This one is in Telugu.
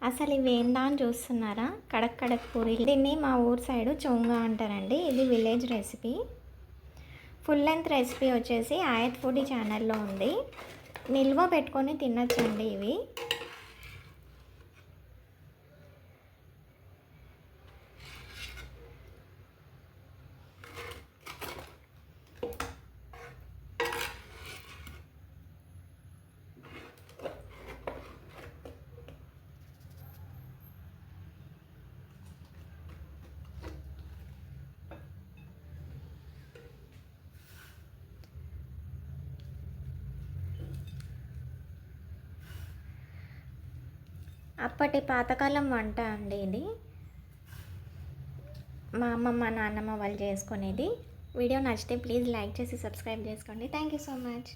అసలు ఇవి ఏందా అని చూస్తున్నారా? కడక్ కడక్ పూరీలు. దీన్ని మా ఊరు సైడు చోంగా అంటారండి. ఇది village recipe. Full length recipe వచ్చేసి ఆయత్ ఫుడీ ఛానల్లో ఉంది. నిల్వ పెట్టుకొని తినచ్చండి ఇవి. అప్పటి పాతకాలం వంట అండి ఇది. మా అమ్మమ్మ నాన్నమ్మ వాళ్ళు చేసుకునేది. వీడియో నచ్చితే ప్లీజ్ లైక్ చేసి సబ్స్క్రైబ్ చేసుకోండి. Thank you so much.